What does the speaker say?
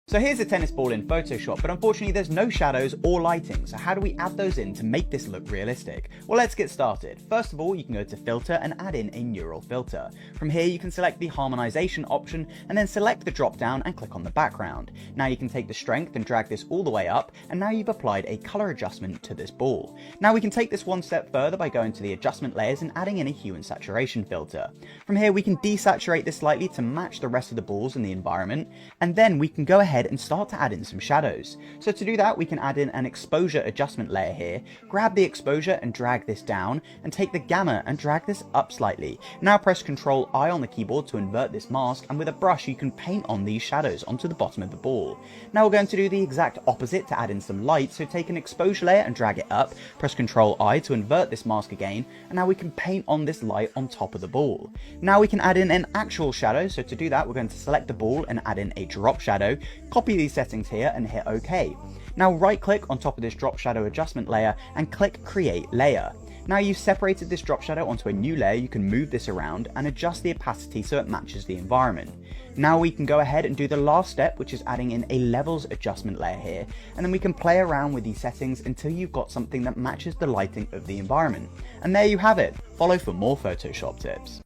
So here's a tennis ball in Photoshop, but unfortunately there's no shadows or lighting, so how do we add those in to make this look realistic? Well, let's get started. First of all, you can go to Filter and add in a neural filter. From here you can select the harmonization option and then select the drop down and click on the background. Now you can take the strength and drag this all the way up, and now you've applied a color adjustment to this ball. Now we can take this one step further by going to the adjustment layers and adding in a hue and saturation filter. From here we can desaturate this slightly to match the rest of the balls in the environment, and then we can go ahead and start to add in some shadows. So to do that, we can add in an exposure adjustment layer here, grab the exposure and drag this down, and take the gamma and drag this up slightly. Now press Ctrl I on the keyboard to invert this mask, and with a brush you can paint on these shadows onto the bottom of the ball. Now we're going to do the exact opposite to add in some light, so take an exposure layer and drag it up, press Ctrl I to invert this mask again, and now we can paint on this light on top of the ball. Now we can add in an actual shadow, so to do that we're going to select the ball and add in a drop shadow, copy these settings here and hit OK. Now right click on top of this drop shadow adjustment layer and click Create Layer. Now you've separated this drop shadow onto a new layer, you can move this around and adjust the opacity so it matches the environment. Now we can go ahead and do the last step, which is adding in a levels adjustment layer here, and then we can play around with these settings until you've got something that matches the lighting of the environment. And there you have it. Follow for more Photoshop tips.